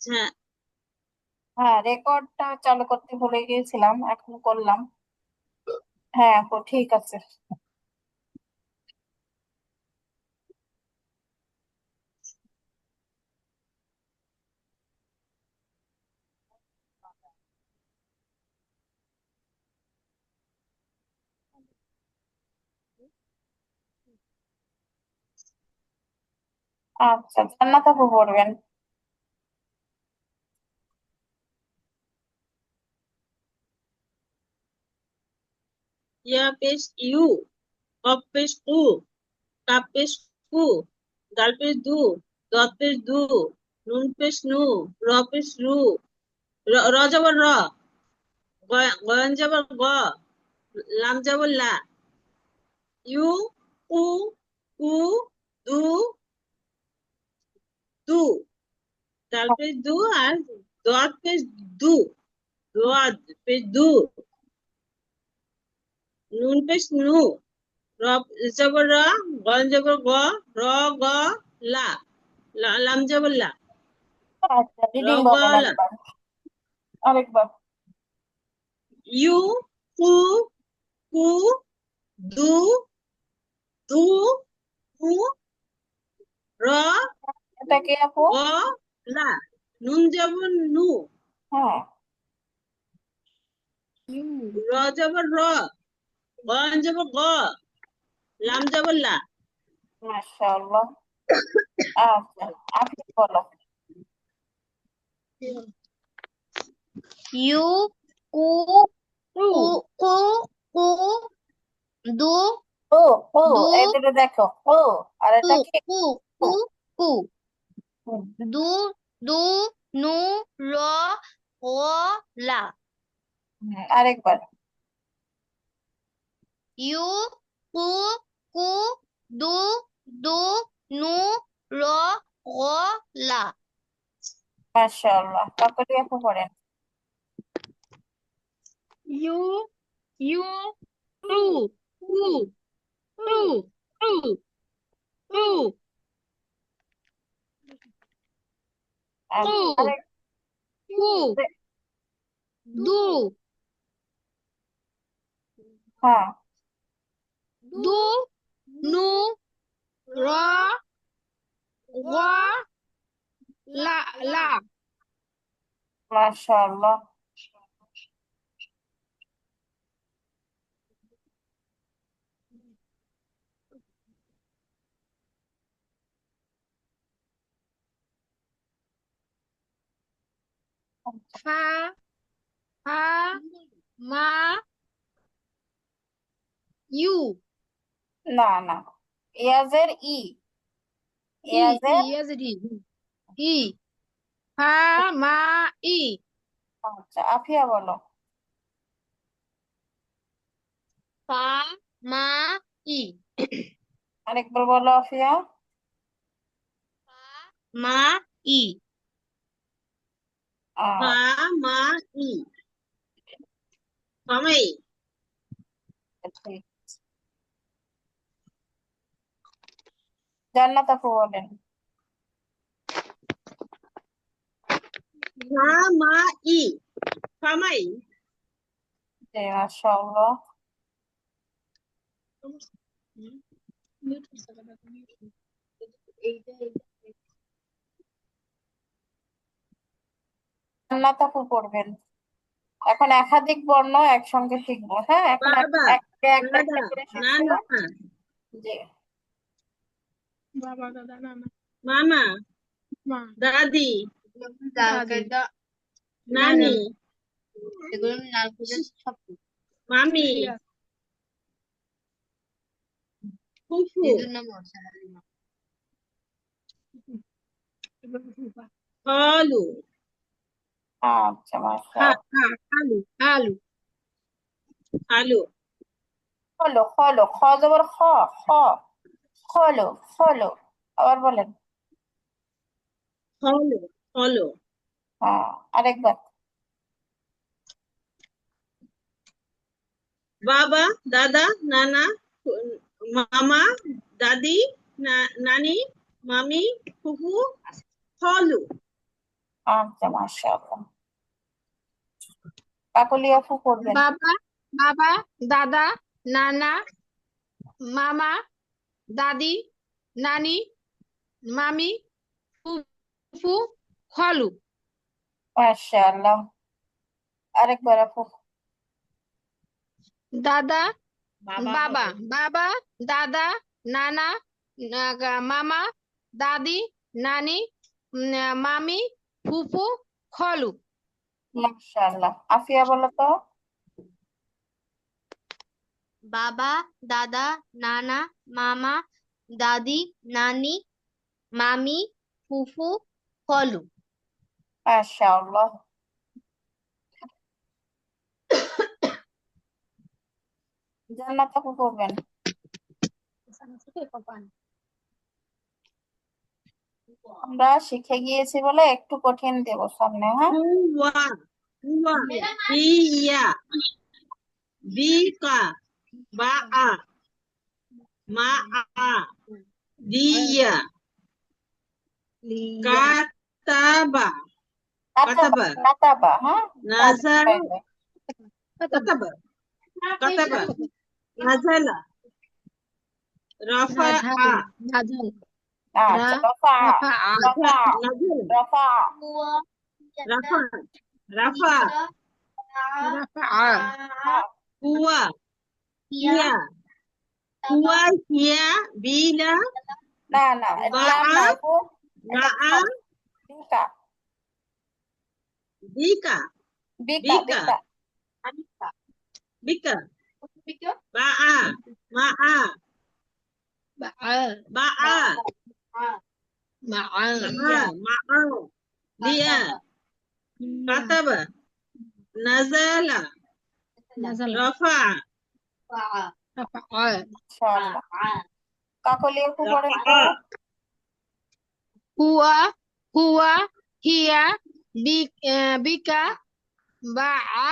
হ্যাঁ। হ্যাঁ, রেকর্ডটা চালু করতে ভুলে গিয়েছিলাম, এখন করলাম। হ্যাঁ আপু, ঠিক আছে। আচ্ছা, জান্নাত আপু পড়বেন। ইয়া পেশ ইউ, কফ পেশ কু, কাপ পেশ কু, দাল পেশ দু, দত পেশ দু, নুন পেশ নু, র পেশ রু, র জবর র, গয়ন জবর গ, লাম জবর লা, ইউ, উ, উ, দু, দু, দাল পেশ দু আর দত পেশ দু, দোয়াদ পেশ দু, নুন পেশ নু, র জবর র, গয়ন জবর গ, র গ লা, লাম জবর লা, আচ্ছা, র রিডিং গ বলেন লা, একবার, আরেকবার। ইউ, কু, কু, দু, দু, কু, র, এটা কি আপু? গ, লা, নুন জবর নু, হ্যাঁ। র জবর র, গ জবর গ, লাম জবর লা। মাশাআল্লাহ। আচ্ছা, আপনি বলো। ইউ কু টু, কু কু কু দু ও, ও, দু এই দুটো দেখো, ও। আর কু এটা কি? কু ও। কু কু হুম, দু দু নু র ও লা আরেকবার। ইউ কু কু দু দু নু র ও লা মাশাআল্লাহ, কাকলি আপু পড়েন। ইউ ইউ টু টু টু টু টু টু আরেক। টু দু হ্যাঁ। দু নু র গ লা লা মাশাআল্লাহ। ফা ফা মা ইউ না, না, ইয়াজের ই, ই ই ইয়াজের। is it ই ফা মা ই আচ্ছা, আফিয়া বলো। ফা মা ই আরেকবার বলো আফিয়া। মা ই ফা, মা, ই, ফামাই, ঠিক। জান্নাত আপু বলেন। ফা, মা, ই, ফামাই। জি, মাশাআল্লাহ। জান্নাত আপু পড়বেন। এখন একাধিক বর্ণ একসঙ্গে শিখবো, হ্যাঁ, এখন বাবা, একটা একটা দাদা, একটা করে শিখবো। নানা, জি। বাবা দাদা নানা মামা, মা দাদি, দাদি নানি, এগুলো নাম করে সব মামি, ফুফু, এদের নাম আছে খালু, আচ্ছা, মাশাআল্লাহ। আলু আলু খালু, হলো, হলো, খ জবর খ, খ, হলো, হলো। আবার বলেন। হলো, হলো, হ্যাঁ, আরেকবার। বাবা, দাদা, নানা, মামা, দাদি, নানি, মামি, ফুফু, খালু। আচ্ছা, মাশাআল্লাহ। কাকলি আপু করবেন। বাবা, বাবা, দাদা, নানা, মামা, দাদি, নানি, মামি, ফুফু, খালু। মাশাআল্লাহ। আরেকবার আপু। দাদা, বাবা বাবা, হবে। বাবা, দাদা, নানা, মামা, দাদি, নানি, মামি, ফুফু, খালু। মাশাআল্লাহ। আফিয়া বলো তো। বাবা, দাদা, নানা, মামা, দাদি, নানি, মামি, ফুফু, খালু। মাশাআল্লাহ। জান্নাত আপু করবেন। আমরা শিখে গিয়েছি বলে একটু কঠিন দেব সামনে, হ্যাঁ। হুয়া, হুয়া, হিয়া, বিকা, বাআ, মাআ, লিয়া, কাতাবা, কাতাবা, কাতাবা, কাতাবা, হ্যাঁ। নাজাল, তাহলে কাতাবা, কাতাবা, নাজালা, রাফাআ, নাঝাল, আচ্ছা, রফা, রাফা, রফা, নাজালা, রফা। হুয়া, রাফা, রাফা, রাফা, হুয়া, হিয়া, হিয়া, হুয়া, হিয়া, বিলা, না না, লাম বাআ, না আপু, এটা মাআ, খাল। বিকা, বিকা, বিকা, বিকা, বিকা। বিকা, বাআ, মাআ, বাআ, বাআ, মাআ, মাআ, লিয়া, কাতাবা, নাজালা, নাজাল, রাফা, রাফা, মাশাআল্লাহ। কাকলি আপু পড়েন তো। রাফা, হুয়া, হুয়া, হিয়া, বিকা, বাআ,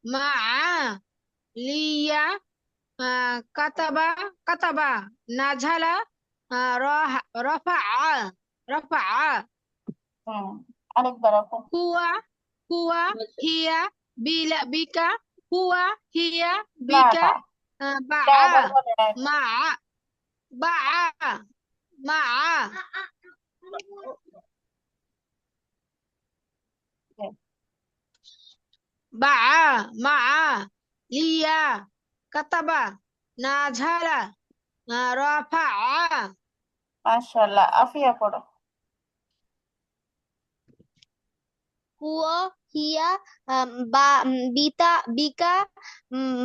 মাআ, লিয়া, কাতাবা, কাতাবা, নাঝালা, রফা, রফা, হুম, আরেকবার আপু। হুয়া, হুয়া, হিয়া, বিকা, হুয়া, হিয়া, না বিকা, না, এটা বাআ, আবার বলে নাই। মাআ, বাআ, মাআ, বাআ, মাআ, লিয়া, কাতাবা, নাঝালা, রফা। মাশাআল্লাহ। আফিয়া পড়ো। হুয়া, হিয়া, বা, বিতা, বিকা,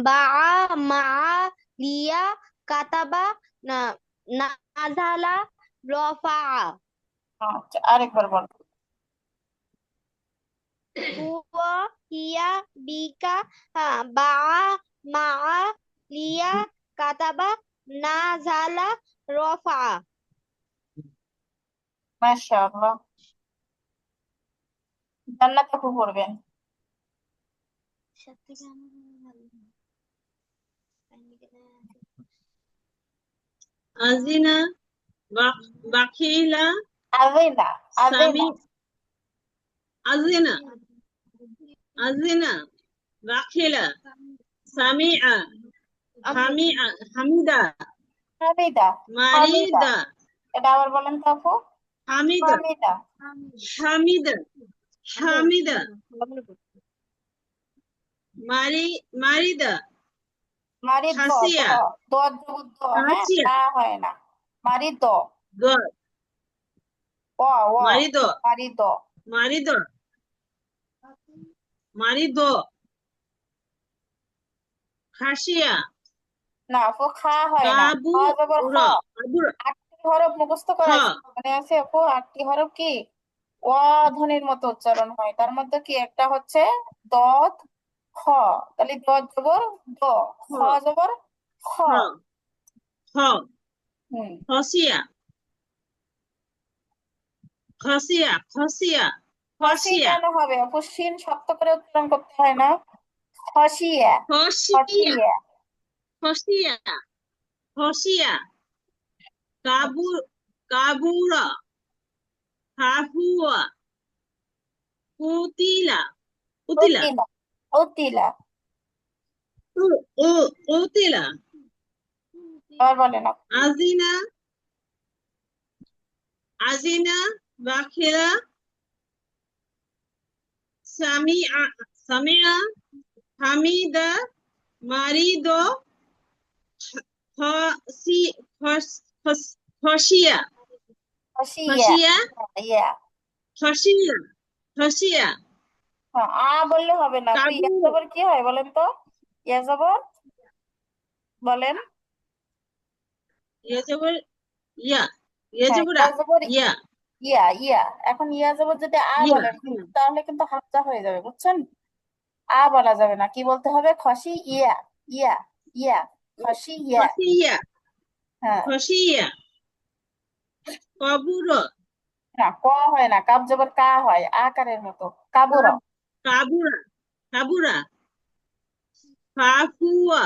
বাআ, মাআ, লিয়া, কাতাবা, না- নাজালা, রফা। আচ্ছা, আরেকবার বলো। হুয়া, হিয়া, বিকা, বাআ, মাআ, লিয়া, কাতাবা, নাজালা, রফা। মাশাআল্লাহ। জান্নাত আপু পড়বেন। আজিনা, বাখিলা, আযিনা, সামি, আযিনা। আজিনা, আজিনা, বাখিলা, সামিআ, হামিআ, হামিদা, হামিদা, হামিদা। মারিদা, এটা আবার বলেন তো আপু। হামিদা, হামিদা। হামিদা, হামিদা, মারিদা, মারিদ, হাসিয়া, হ্যাঁ, হাসিয়া, না হয় না। মারিদ, দর, ও, ও, মারিদ, মারিদ। মারিদ, মারিদ, হাসিয়া, না আপু, খা হয় না। খ কাবু, জবর খ। আবুর, 8টি হরফ মুখস্থ খ, করা আছে, মনে আছে আপু? 8টি হরফ কি ও ধ্বনির মতো উচ্চারণ হয়, তার মধ্যে কি একটা হচ্ছে দত, খ। তাহলে দত জবর দ, খ, খ জবর খ। খ, খ, হুম। খসিয়া, খসিয়া, খসিয়া, খসি খসিয়া, কেন হবে আপু? শিন শক্ত করে উচ্চারণ করতে হয় না? খসিয়া, খসিয়া, খসিয়া। খসিয়া, খসিয়া, কাবু, কাবুরা, কাহুয়া, কুতিলা কুতিলা উতিলা উতিলা কুতিলা আবার বলেন আপু। আজিনা আজিনা বাখিলা সামিআ সামিআ হামিদা মারিদো খসি খসিয়া খসিয়া খসিয়া ইয়া খসিয়া খসিয়া হ্যাঁ, বললে হবে না আপু। ইয়া কাবু জবর কি হয় বলেন তো? ইয়া জবর বলেন। ইয়া জবর ইয়া ইয়া হ্যাঁ, জবর ইয়া জবর ইয়া ইয়া ইয়া। এখন ইয়া জবর যদি ইয়া বলেন তাহলে কিন্তু হামজা হয়ে যাবে, বুঝছেন? বলা যাবে না, কি বলতে হবে? খসি ইয়া ইয়া ইয়া খসি ইয়া। খসিয়া হ্যাঁ, খসিয়া কবুর না ক হয় না, কাব জবর কা হয়, আকারের মতো। কাবুর। কাবুরা কাবুরা ফাফুয়া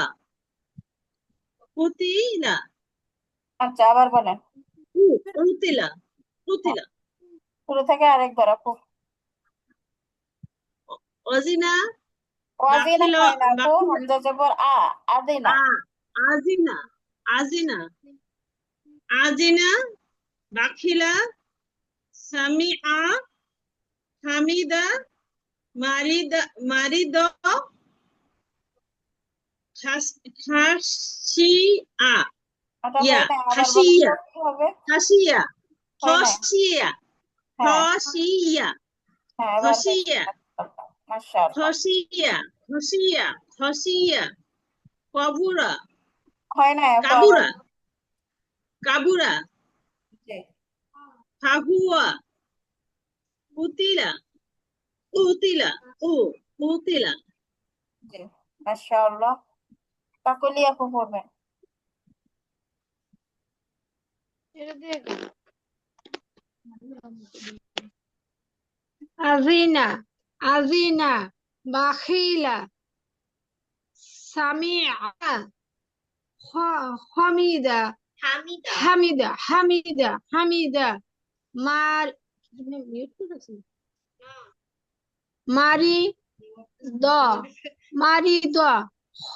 কুতিলা আচ্ছা, আবার বলেন। কুতিলা হ্যাঁ, কুতিলা শুরু থেকে আরেকবার আপু। অজিনা ওয়াজিনা বাখিল হয় না আপু, বাখিলা হামজা জবর আদিনা। আ আজিনা আজিনা আজিনা বাখিলা সামিআ হামিদা মারিদ খাসিয়া ওটা ইয়া হয় না, আবার বলেন খাসিয়া তো কি হবে? খাসিয়া হয় নাই। খসিয়া হ্যাঁ খসিয়া হ্যাঁ, এবার হয়েছে। খসিয়া মাশাআল্লাহ। খসিয়া খসিয়া খসিয়া কবুরা হয় নাই আপু, আবার। কাবুরা কাবুরা জি ফাহুয়া কুতিলা কুতিলা ও কুতিলা জি, মাশাআল্লাহ। কাকলি আপু পড়বেন। আজিনা আজিনা বাখিলা সামিআ হামিদা হামিদা হামিদা হামিদা মার মারি দ মারি দ খ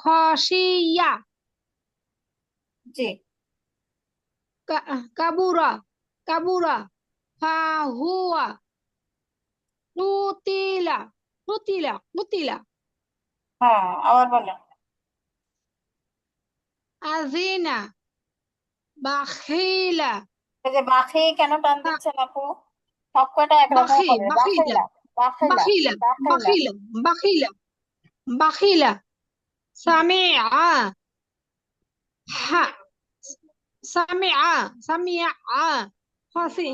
খসিয়া জি কাবুরা কাবুরা ফাহুয়া কুতিলা কুতিলা কুতিলা হ্যাঁ, আবার বলেন। আজিনা বাখিলা এই যে বাখি কেন টান দিচ্ছেন আপু? সব কয়টা একরকম বাখি হবে। বাখিলা বাখিলা বাখিলা বাখিলা বাখিলা। বাখিলা বাখিলা বাখিলা সামিআ হা সামিআ সামিআ খসি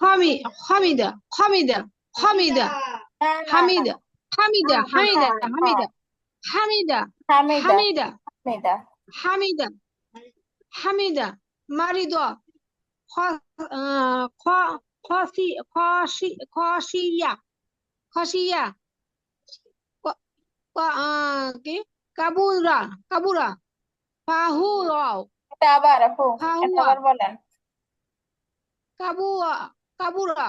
হামিদা হামিদা হামিদা না না না, হামিদা হামিদা হামিদা হ্যাঁ হামিদা হামিদা হামিদা হামিদা হামিদা। হামিদা হামিদা মারিদ খসিয়া খসিয়া কি কাবুরা কাবুরা ফাহুয়া এটা আবার আপু, এটা ফাহুয়া আবার বলেন। কাবুয়া কাবুরা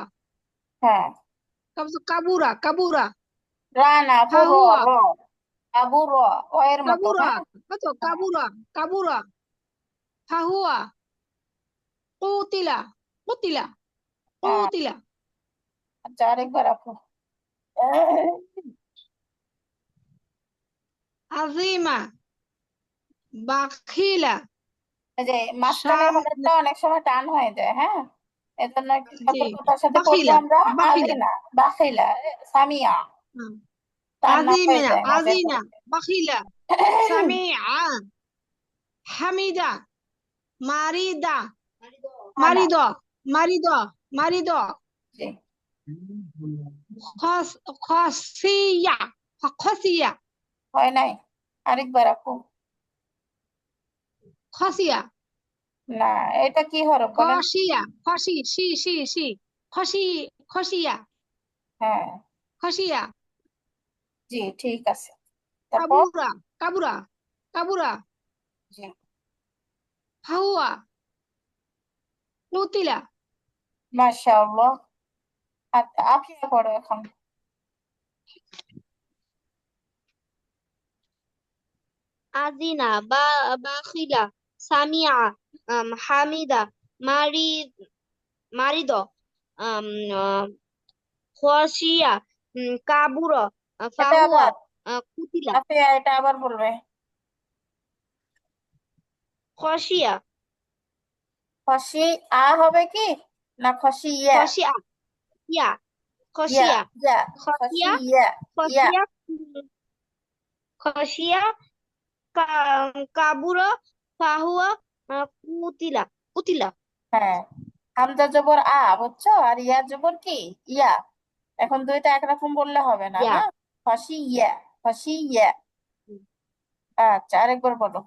হ্যাঁ, কাবুরা কাবুরা রানা আপু, র ফাহুয়া র আবু র, ও এর মতো। কাবুরা হ্যাঁ কত হ্যাঁ, কাবুরা কাবুরা ফাহুয়া কুতিলা কুতিলা হ্যাঁ। কুতিলা আচ্ছা, আরেকবার আপু। আজিমা বাখিলা এই যে মাঝখানের হরফটা অনেক সময় টান হয়ে যায়, হ্যাঁ, এজন্য একটু জি সতর্কতার সাথে পড়বো বাখিলা আমরা। বাখিলা আলিনা বাখিলা সামিয়া, হুম। টান না হয়ে আজিমিনা যায় মাঝে আজিনা বাখিলা সামিআ হামিদা মারিদা না মারিদ মারিদ মারিদ জি, খসিয়া খসিয়া হয় নাই। আরেকবার আপু। খসিয়া না, এটা কি হরফ বলেন? খসিয়া খসি সি সি সি খসি খসিয়া হ্যাঁ খসিয়া জি, ঠিক আছে। তারপর কাবুরা কাবুরা কাবুরা জি ফাহুয়া কুতিলা। মাশাআল্লাহ। আচ্ছা, আফিয়া পড়ো এখন। আজিনা বা বাখিলা সামিয়া হামিদা মারি মারিদ আম, আহ, খসিয়া কাবুরা এটা ফাহুয়া আবার কুতিলা আফিয়া, এটা আবার বলবে। খসিয়া খসি আ হবে কি, না খসি ইয়া? খসিয়া ইয়া ইয়া, খসিয়া ইয়া। খসি খসিয়া ইয়া। ইয়া। খসিয়া খসিয়া কাবুরা ফাহুয়া কুতিলা কুতিলা হ্যাঁ, হামজা জবর আ, বুঝছো? আর ইয়া জবর কি, ইয়া। এখন দুইটা একরকম বললে হবে না, ইয়া হ্যাঁ। খসি ইয়া। খসি ইয়া। আচ্ছা, আরেকবার বলো।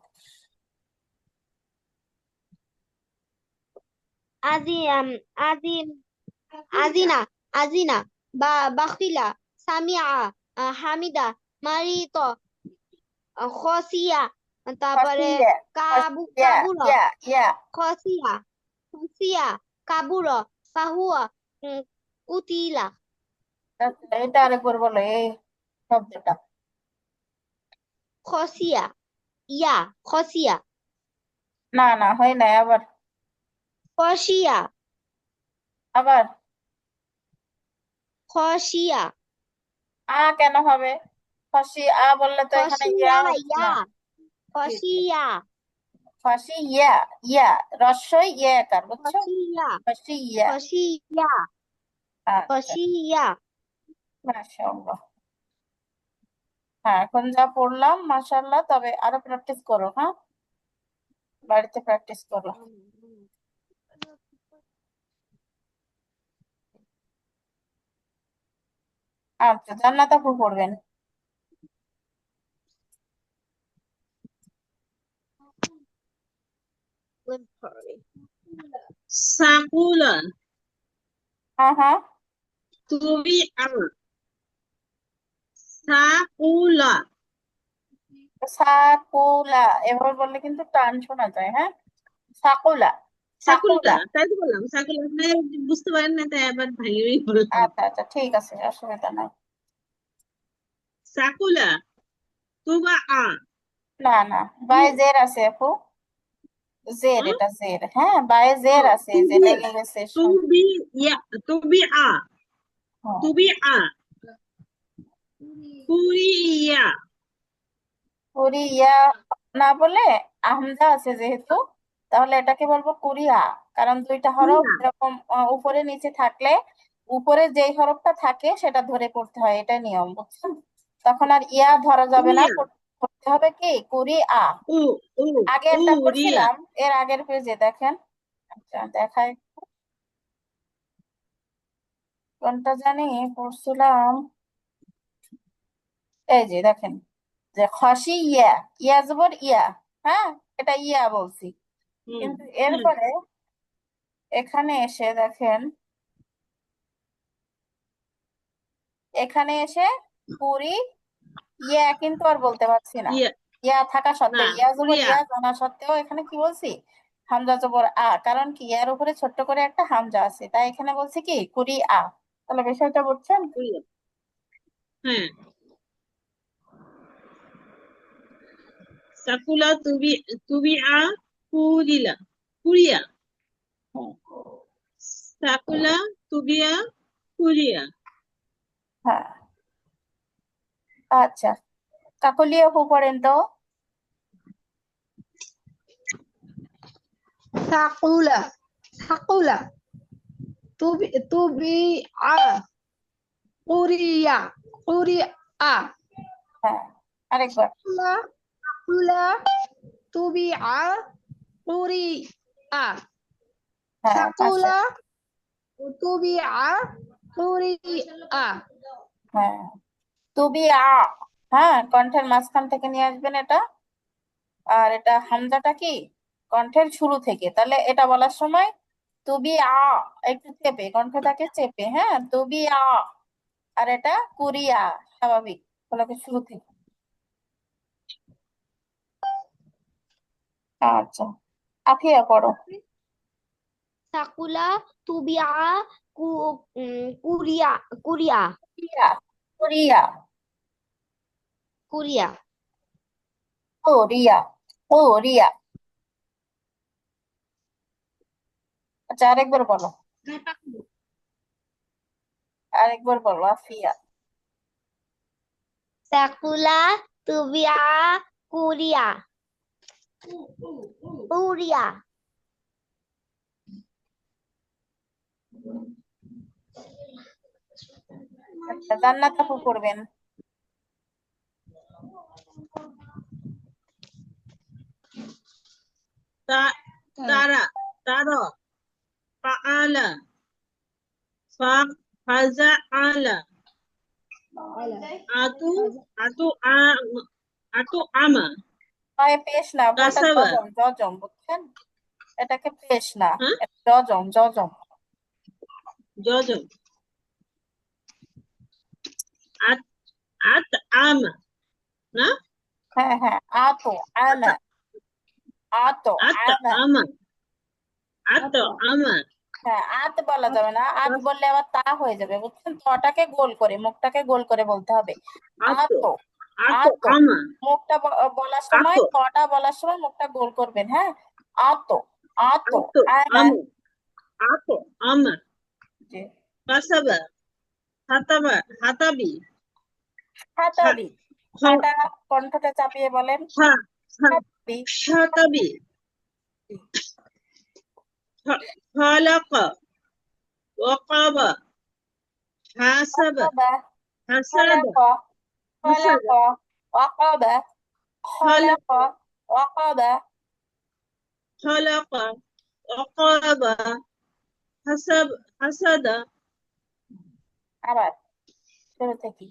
আজি আজি আজিনা আজিনা বা বাখিলা সামিয়া হামিদা মারিত খসিয়া খসি তারপরে ইয়া। খসি ইয়া। কাবুর ইয়া। ইয়া। খসিয়া খসিয়া কাবুর ফাহুয়া উম, কুতিলা আচ্ছা, এটা আরেকবার বলো এই শব্দটা। খসিয়া ইয়া খসিয়া না না, হয় নাই, আবার। খসিয়া আবার। খসিয়া আ কেন হবে? খসি আ বললে তো এখানে ইয়া খসিয়া হচ্ছে ইয়া না। জি জি। খসিয়া খসি ইয়া। ইয়া রস্বই ইয়া একার, বুঝছো? খসিয়া খসি ইয়া। খসিয়া আচ্ছা। খসিয়া মাশাআল্লাহ। হ্যাঁ, এখন যা পড়লাম মাশাআল্লাহ, তবে আরো প্র্যাকটিস করো, হ্যাঁ। বাড়িতে প্র্যাকটিস করো। আচ্ছা, জান্নাত আপু পড়বেন। সাকুলা হ্যাঁ হ্যাঁ। তুমি সাকুলা সাকুলা এভাবে বললে কিন্তু টান শোনা যায়, হ্যাঁ। সাকুলা। সাকুলা, সাকুলা। তাই তো বললাম সাকুলা, মানে বুঝতে পারেন না তাই আবার ভাঙিয়ে বললাম। আচ্ছা আচ্ছা, ঠিক আছে, অসুবিধা নাই। সাকুলা তুবা না না, বায়ে জের আছে আপু। জের, এটা জের, হ্যাঁ, বায়ে জের আছে, এই যে তুবি লেগে গেছে তুবি ইয়া তুবি হ্যাঁ। তুবি কুরিয়া কুরিয়া না বলে আহমজা আছে যেহেতু, তাহলে এটাকে বলবো কুরিয়া। কারণ দুইটা হরফ কুরিয়া এরকম উপরে নিচে থাকলে উপরে যেই হরফটা থাকে সেটা ধরে পড়তে হয়, এটা নিয়ম, বুঝছেন? তখন আর ইয়া ধরা যাবে না, কুরিয়া পড়তে হবে কি, কুরিয়া। ও ও আগে ও একটা রিয়া পড়ছিলাম, এর আগের পেজে দেখেন। আচ্ছা, দেখাই। কোনটা জানি পড়ছিলাম, এই যে দেখেন, যে খসি ইয়া। ইয়া জবর ইয়া। হ্যাঁ, এটা ইয়া বলছি, হুম কিন্তু হুম এরপরে এখানে এসে দেখেন, এখানে এসে পুরি ইয়া কিন্তু আর বলতে পারছি না। ইয়া ইয়া থাকা না সত্ত্বেও, ইয়া জবর কুরিয়া ইয়া জানা সত্ত্বেও এখানে কি বলছি, হামজা জবর আ। কারণ কি, ইয়ার উপরে ছোট্ট করে একটা হামজা আছে, তাই এখানে বলছি কি কুরি আ। তাহলে বিষয়টা বুঝছেন? কুরিয়া হ্যাঁ সাকুলা তুবি তুবি কুরিলা কুরিয়া হুম। সাকুলা তুবিয়া কুরিয়া হ্যাঁ। আচ্ছা, কাকলিয়া হু পড়েন তো। সাকুলা সাকুলা তুবি কুরিয়া কুরিয়া। হ্যাঁ, আরেকবার। সাকুলা সাকুলা তুবি কুরিয়া। হ্যাঁ, মাসা। সাকুলা তুবি কুরিয়া। হ্যাঁ, তুবি আ। হ্যাঁ, কণ্ঠের মাঝখান থেকে নিয়ে আসবেন এটা। আর এটা হামজাটা কি কণ্ঠের শুরু থেকে, তাহলে এটা বলার সময় তুবি আ, একটু চেপে, কণ্ঠটাকে চেপে, হ্যাঁ, তুবি আ। আর এটা কুরিয়া, স্বাভাবিক বলাকে শুরু থেকে। আচ্ছা, আফিয়া পড়ো। সাকুলা তুবিয়া কুরিয়া কুরিয়া কোরিয়া কোরিয়া কুরিয়া কোরিয়া কোরিয়া। আচ্ছা আরেকবার বলো, আরেকবার বলো আফিয়া। সাকুলা তুবিয়া কুরিয়া কুরিয়া আচ্ছা জান্নাত আপু করবেন। তারা তারা ফাআলা ফাজাআলা আতু আতু আতু আমা নয় পেশ না, ওটা কাসাবা জজম জজম বুঝছেন, এটাকে পেশ না, হ্যাঁ এটা জজম জজম। জজম আত আত আমা না হ্যাঁ হ্যাঁ, আতো আনা, আতো আত আনা। আমা আত আমা হ্যাঁ আত বলা যাবে না, আত বললে আবার তা হয়ে যাবে বুঝছেন, তো ওটাকে গোল করে, মুখটাকে গোল করে বলতে হবে। আত আতো আত আতো, আমা মুখটা বলার সময়, আত তটা বলার সময় মুখটা গোল করবেন। হ্যাঁ, আতো আতো আত আনা। আমু আত আমা জি, কাসাবা হাতাবা হাতাবি হাতাবি, হাটা কণ্ঠটা চাপিয়ে বলেন, হাতাবি। হাতাবি খালাকা ওয়াকাবা হাসাবা ওয়াকাবা, হাসাদা খালাকা হাসাদা খালাকা ওয়াকাবা, খালাকা খালাকা ওয়াকাবা। খালাকা ওয়াকাবা হাসাদা আবার শুরু থেকে।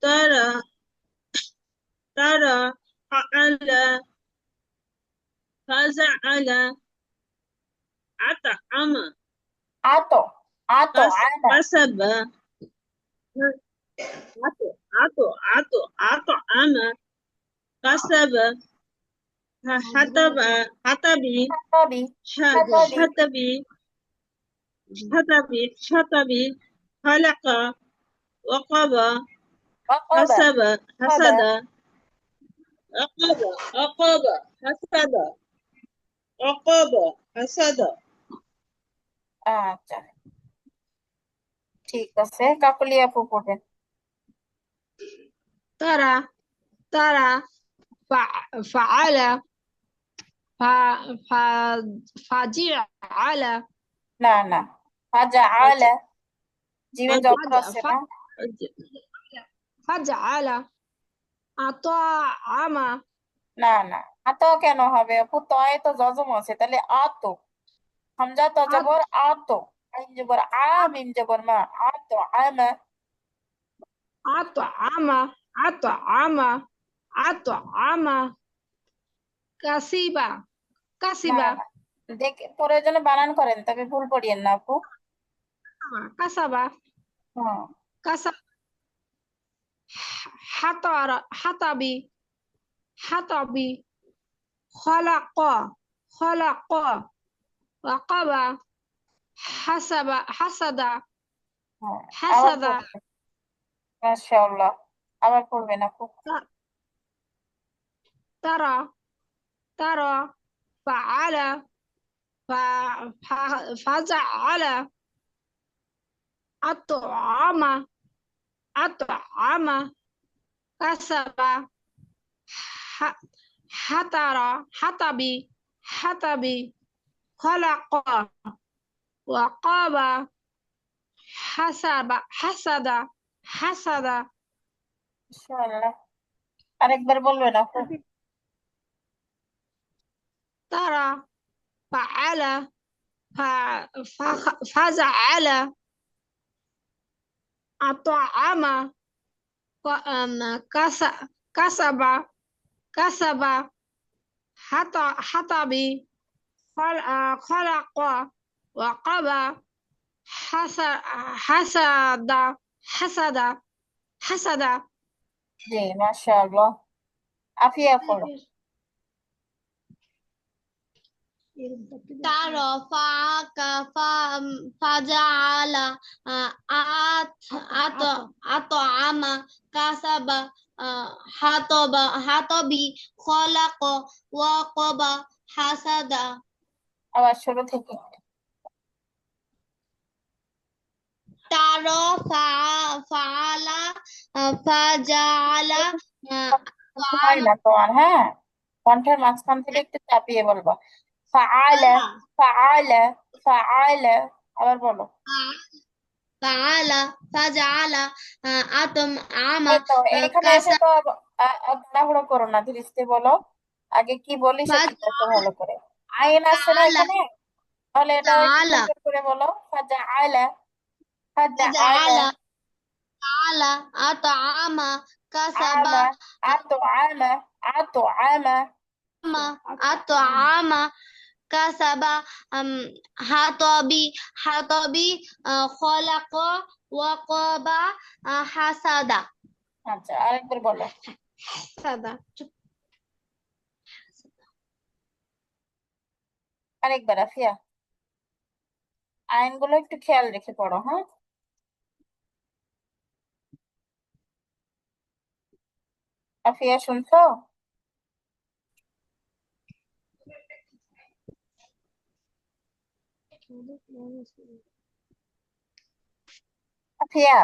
তারা তারা ফাআলা ফাজাআলা আতআমা আতো আতো আনা, কাসাবা আতো আতো আতো আতআমা কাসাবা হাতাবি হাতাবি হাতাবি হাতাবি হাতাবি খালাকা ওয়াকাবা ওয়াকাবা হাসাদা عقابة حسد عقابة حسد আচ্ছা ঠিক আছে, কাকলি আপু পড়বেন। ترى ترى فعل فجعل না না, ফাজাআলা, জিমে জবর আছে না। فجعل أطعم না না, আতো কেন হবে আপু, তয়ে তো জজম আছে, তাহলে আতো, হামজা তো জবর আতো, আইন জবর মিম জবর মা, আতো আমা। أطعم أطعم أطعم كسب না كسب না, দেখে প্রয়োজনে বানান করেন, তবে ভুল পড়িয়েন না আপু। كسب হুম, كسب حطبي حطبي خلق خلق وقب حسب حسد হ্যাঁ, আবার حسد পড়বেন, মাশাআল্লাহ, আবার পড়বেন আপু। ترى ترى فعل فجعل أطعم أطعم كسب حتر حطبي حطبي خلق وقاب حسب حسد حسد মাশাআল্লাহ, আরেকবার বলবেন আপু। ترى فعل فجعل أطعم كسب كسب حطبي خلق وقب حسد حسد حسد জি মাশাআল্লাহ, আফিয়া পড়ো। تعرفع فجعل أطعم كسب حطب خلق وقب حسد আবার শুরু থেকে تعرفع فعل فجعل হয় না তোমার, হ্যাঁ, কণ্ঠের মাঝখান থেকে একটু চাপিয়ে বলবো। ফাআলা ফাআলা ফাআলা, আবার বলো। فعل فجعل أطعم এই তো এইখানে এসে كسب তো তাড়াহুড়ো করো না, ধীরে সুস্থে বলো। আগে কি বলি সেটা দেখো ভালো করে। আইন আসছে না فجعل এখানে, তাহলে এটা একটু فعل সুন্দর করে বলো। ফাজআলা ফাজআলা فجعل فعل أطعم كسب আমা আতআমা আতআমা أطعم كسب حطب خلق وقب حسد আচ্ছা, আরেকবার বলো। আরেকবার আফিয়া, আইনগুলো একটু খেয়াল রেখে পড়ো, হ্যাঁ। আফিয়া শুনছো? আফিয়া,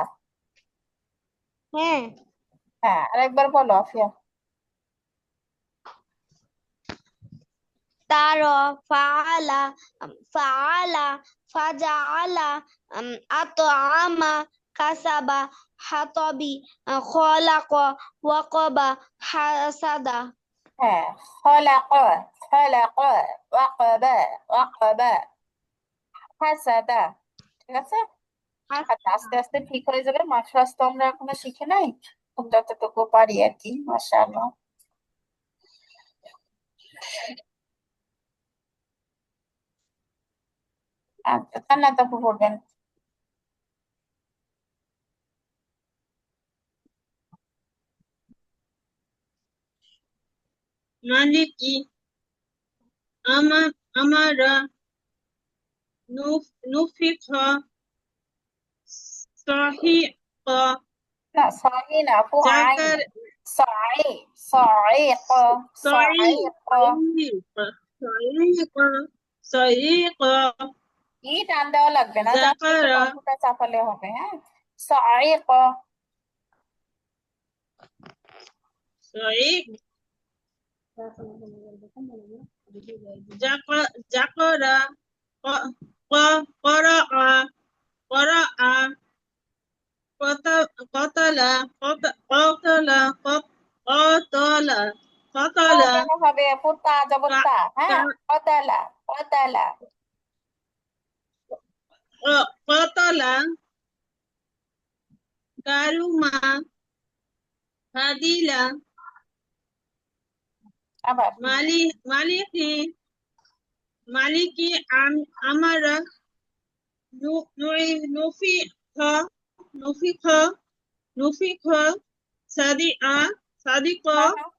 হ্যাঁ হ্যাঁ, আরেকবার বলো আফিয়া। فعل فجعل أطعم كسب حطب خلق وقب حسد হ্যাঁ, খলাক খলাক ওয়াকাবা ওয়াকাবা হাসাদা, ঠিক আছে। আচ্ছা, আস্তে আস্তে ঠিক হয়ে যাবে। মাশরাস তো আমরা এখনো শিখে নাই, যতটুকু পারি আর কি, মাশাআল্লাহ। আচ্ছা, জান্নাত আপু পড়বেন। মালিকি আমারা নুফিখা সাহিকা না, সহি না আপু, আইন। জাকার সাই সাইক সাইক সাইকা সাইকা সাইকা ই টান দেওয়া লাগবে না, জাস্ট একটু জাকারা কণ্ঠটা চাপালে হবে, হ্যাঁ। সাইক সাইক জাকারা করা করা কতলা কতলা কতলা কতলা কেন হবে আপু? তা জবর তা, হ্যাঁ। কতালা কতালা কতলা কারুমা ফাদিলা আবার মালিকি মালিকি আমারা নুফিখা নুফিখা নুফিখা সাদিকা হ্যাঁ,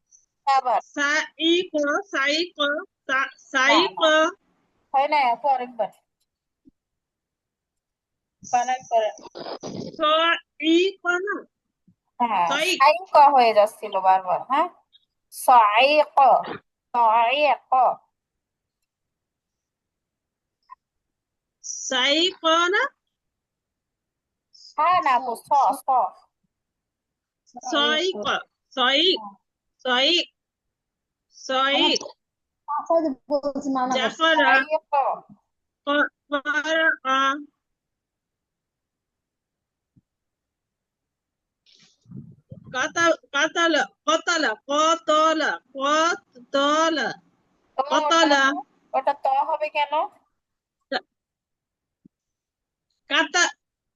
হ্যাঁ, আবার সাইকা সাইকা না না, সাইকা হয় না আপু, আরেকবার বানান করেন। সাইকা না হ্যাঁ, সাইক সাইক হয়ে যাচ্ছিল বারবার, হ্যাঁ। সাইক সাইক সাইকা না হ্যাঁ না আপু, স স সাইকা সাইক সাইক সাইক জাফরা সাইক করা কাতালা কতলা কতলা কতলা তো কতলা ওটা ত হবে কেন? কাতা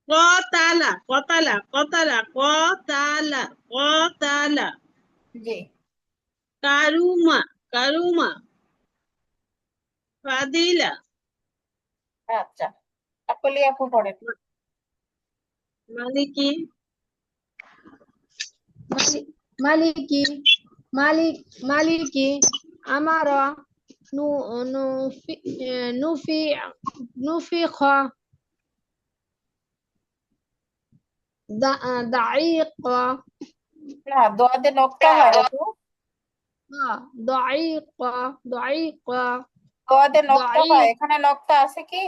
কতালা কতালা কতালা কতালা কতালা জি, কারুমা কারুমা ফাদিলা আচ্ছা, আপলি আপু পড়েন। মালিকি মালিকি মালিকি আমারা نفخ ضعيق না, দোয়াতে নোক্তা হয় আপু। ضعيق ضعيق দোয়াতে নোক্তা হয়, ضعيق এখানে নোক্তা আছে কি?